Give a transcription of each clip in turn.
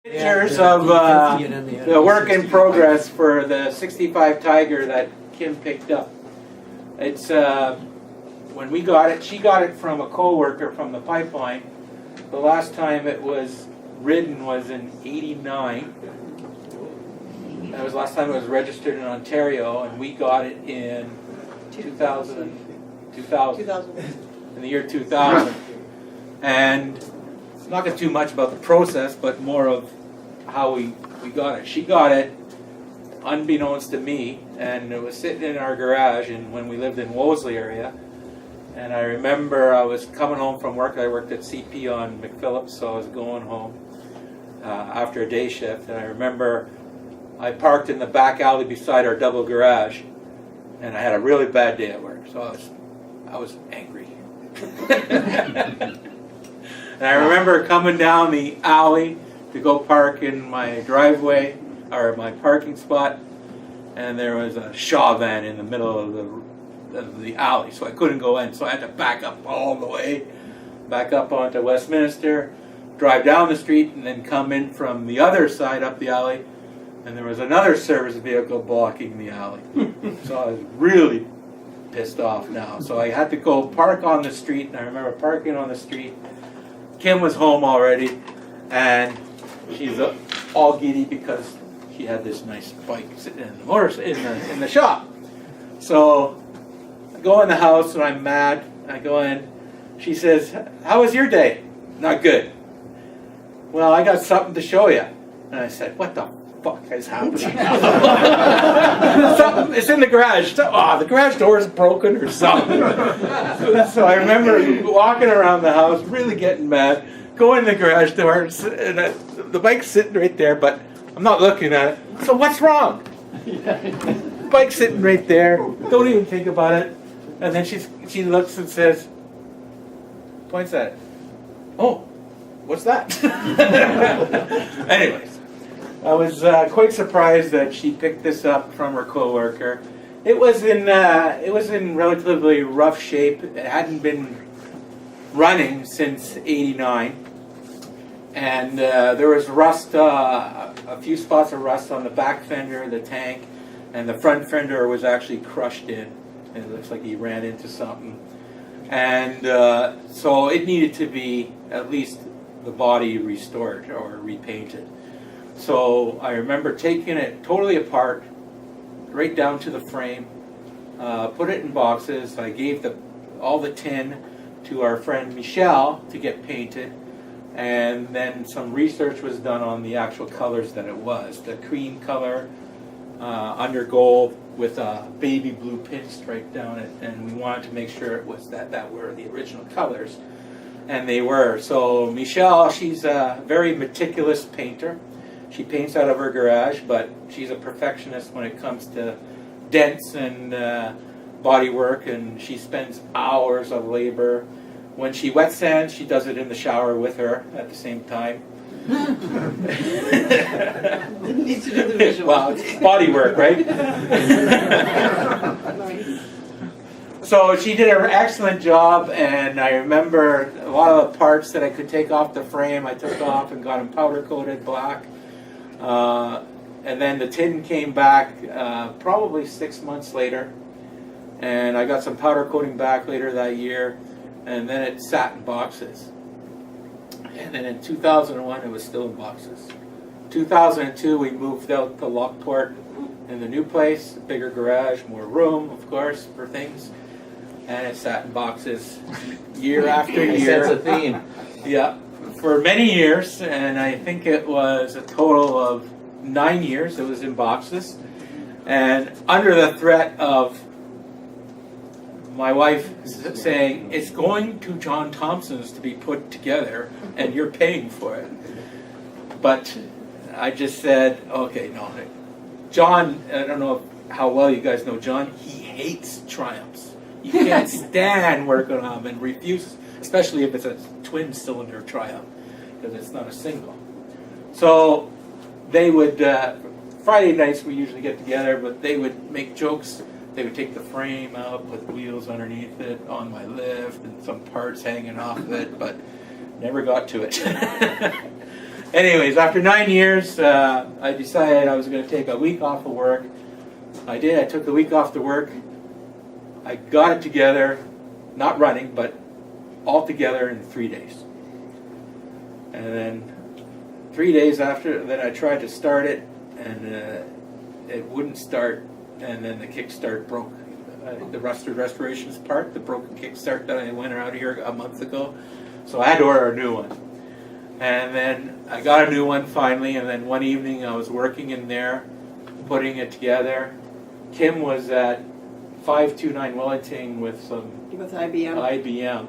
Pictures of the work in progress for the 65 Tiger that Kim picked up. It's when we got it, she got it from a co-worker from the pipeline. The last time it was ridden was in '89. That was the last time it was registered in Ontario, and we got it in 2000 in the year 2000. And I'm not going to too much about the process, but more of how we got it. She got it unbeknownst to me, and it was sitting in our garage and when we lived in Wolseley area. And I remember I was coming home from work. I worked at CP on McPhillips, so I was going home after a day shift. And I remember I parked in the back alley beside our double garage, and I had a really bad day at work, so I was angry. And I remember coming down the alley to go park in my driveway, or my parking spot, and there was a Shaw van in the middle of the alley, so I couldn't go in. So I had to back up all the way, back up onto Westminster, drive down the street, and then come in from the other side up the alley, and there was another service vehicle blocking the alley. So I was really pissed off now. So I had to go park on the street, and I remember parking on the street. Kim was home already, and she's all giddy because she had this nice bike sitting in the in the shop. So I go in the house and I'm mad. I go in. She says, "How was your day?" "Not good." "Well, I got something to show you." And I said, "What the fuck is happening?" It's in the garage. The garage door is broken or something. So I remember walking around the house, really getting mad, going in the garage door, and the bike's sitting right there, but I'm not looking at it. So what's wrong? Bike's sitting right there. Don't even think about it. And then she looks and says, points at it. "Oh, what's that?" Anyways. I was quite surprised that she picked this up from her coworker. It was in relatively rough shape. It hadn't been running since '89, and there was rust, a few spots of rust on the back fender, the tank, and the front fender was actually crushed in. And it looks like he ran into something, and so it needed to be at least the body restored or repainted. So I remember taking it totally apart, right down to the frame, put it in boxes. I gave all the tin to our friend Michelle to get painted, and then some research was done on the actual colors that it was. The cream color, under gold with a baby blue pinstripe down it, and we wanted to make sure it was that were the original colors, and they were. So Michelle, she's a very meticulous painter. She paints out of her garage, but she's a perfectionist when it comes to dents and body work, and she spends hours of labor. When she wet sands, she does it in the shower with her at the same time. Need to do the visual. Well, it's body work, right? So she did an excellent job, and I remember a lot of the parts that I could take off the frame, I took off and got them powder coated black. And then the tin came back probably 6 months later, and I got some powder coating back later that year, and then it sat in boxes. And then in 2001 it was still in boxes. 2002 we moved out to Lockport in the new place, bigger garage, more room of course for things, and it sat in boxes year after year. That's a theme. Yeah. For many years, and I think it was a total of 9 years it was in boxes, and under the threat of my wife saying, "It's going to John Thompson's to be put together, and you're paying for it." But I just said, okay, no. John, I don't know how well you guys know John, he hates Triumphs. He can't stand working on them and refuses, especially if it's a twin cylinder Triumph, because it's not a single. So they would, Friday nights we usually get together, but they would make jokes. They would take the frame out, put wheels underneath it on my lift and some parts hanging off of it, but never got to it. Anyways, after 9 years, I decided I was going to take a week off of work. I did. I took the week off to work. I got it together, not running, but all together in 3 days. And then 3 days after, then I tried to start it, and it wouldn't start. And then the kickstart broke. The restorations part, the broken kickstart that I went out here a month ago. So I had to order a new one. And then I got a new one finally, and then one evening I was working in there, putting it together. Kim was at 529 Wellington with some With IBM. IBM.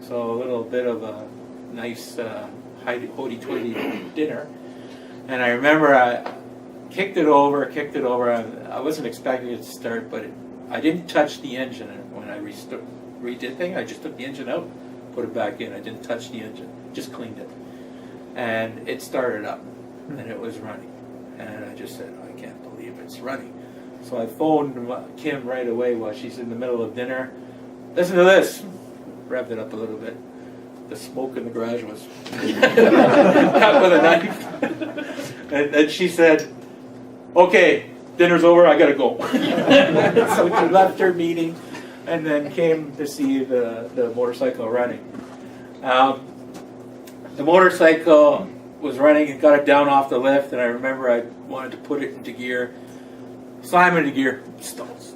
So a little bit of a nice hoity-toity dinner. And I remember I kicked it over, and I wasn't expecting it to start, but I didn't touch the engine when I redid things. I just took the engine out, put it back in. I didn't touch the engine, just cleaned it. And it started up, and it was running. And I just said, I can't believe it's running. So I phoned Kim right away while she's in the middle of dinner. Listen to this. Revved it up a little bit. The smoke in the garage was cut with a knife. And she said, okay, dinner's over, I gotta go. So she left her meeting and then came to see the motorcycle running. The motorcycle was running and got it down off the lift, and I remember I wanted to put it into gear. Slam into gear, stalls.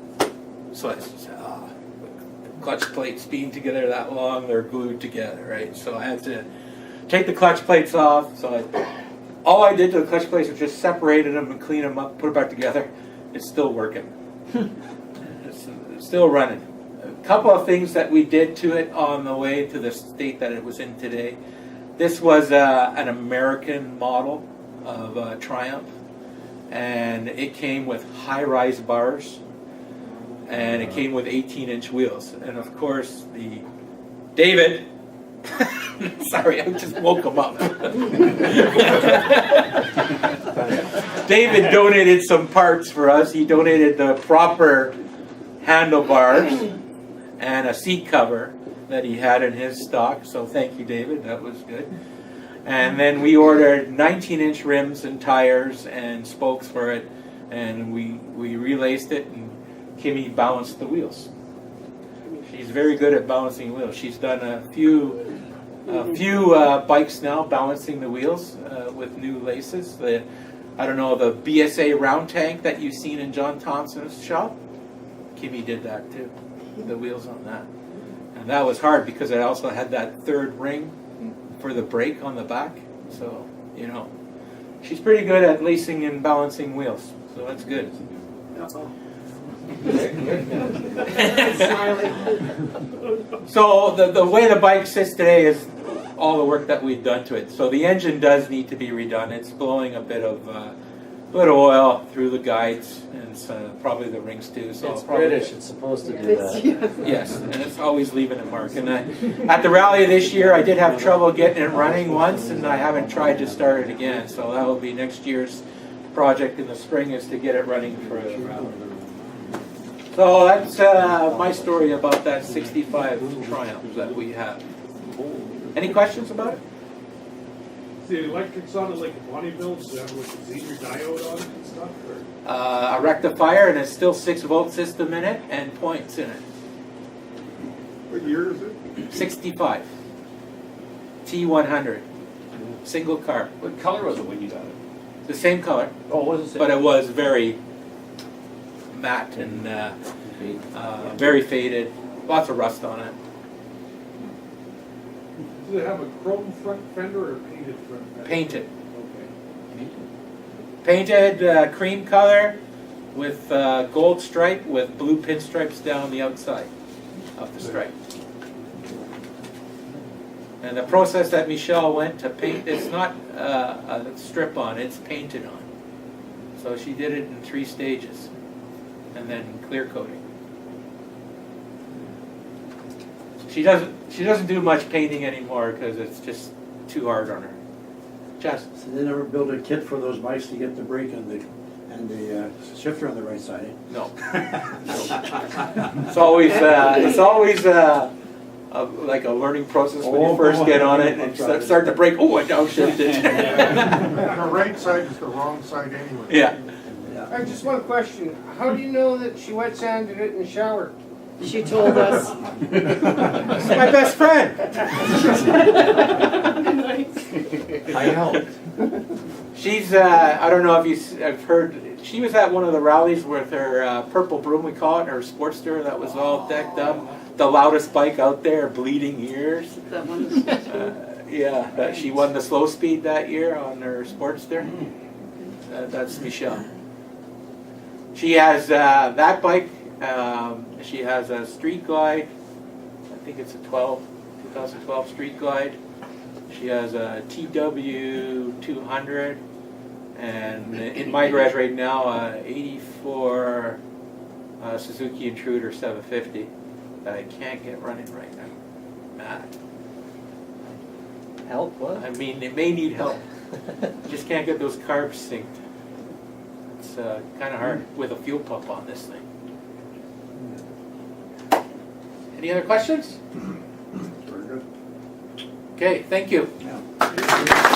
So I said, the clutch plates being together that long, they're glued together, right? So I had to take the clutch plates off. So all I did to the clutch plates was just separated them and clean them up, put it back together. It's still working. It's still running. A couple of things that we did to it on the way to the state that it was in today. This was an American model of Triumph, and it came with high-rise bars, and it came with 18-inch wheels. And of course, David, sorry, I just woke him up. David donated some parts for us. He donated the proper handlebars and a seat cover that he had in his stock. So thank you, David. That was good. And then we ordered 19-inch rims and tires and spokes for it, and we relaced it, and Kimmy balanced the wheels. She's very good at balancing wheels. She's done a few bikes now balancing the wheels with new laces. I don't know, the BSA round tank that you've seen in John Thompson's shop? Kimmy did that too, the wheels on that. And that was hard because it also had that third ring for the brake on the back. So, you know, she's pretty good at lacing and balancing wheels. So that's good. So the way the bike sits today is all the work that we've done to it. So the engine does need to be redone. It's blowing a bit of oil through the guides, and probably the rings too. So it's British. It's supposed to do that. Yes, and it's always leaving a mark. And at the rally this year, I did have trouble getting it running once, and I haven't tried to start it again. So that will be next year's project in the spring, is to get it running for the rally. So that's my story about that 65 Triumph that we have. Any questions about it? The electric sounded like a body build, so that was a Xener diode on it and stuff? Or? A rectifier, and it's still 6-volt system in it, and points in it. What year is it? 65. T100. Single car. What color was it when you got it? The same color. Oh, what was it? But it was very matte and very faded. Lots of rust on it. Does it have a chrome front fender or painted front fender? Painted. Okay. Painted cream color with gold stripe with blue pinstripes down the outside of the stripe. And the process that Michelle went to paint, it's not a strip on, it's painted on. So she did it in 3 stages. And then clear coating. She doesn't do much painting anymore because it's just too hard on her. Just. So they never build a kit for those bikes to get the brake and the shifter on the right side? No. It's always a like a learning process when Oh, you first boy. get on it and start to break. Oh, I downshifted. The right side is the wrong side anyway. Yeah. I have just one question. How do you know that she wet sanded it in the shower? She told us. She's my best friend. I helped. She's, I don't know if I've heard, she was at one of the rallies with her purple broom, we call it, her Sportster that was all decked up. The loudest bike out there, bleeding ears. That one. Yeah, she won the slow speed that year on her Sportster. That's Michelle. She has that bike. She has a Street Glide. I think it's a 2012 Street Glide. She has a TW 200, and in my garage right now, 84 Suzuki Intruder 750 that I can't get running right now. Help, what? I mean, it may need help. Just can't get those carbs synced. It's kind of hard with a fuel pump on this thing. Any other questions? Very good. Okay, thank you. Yeah.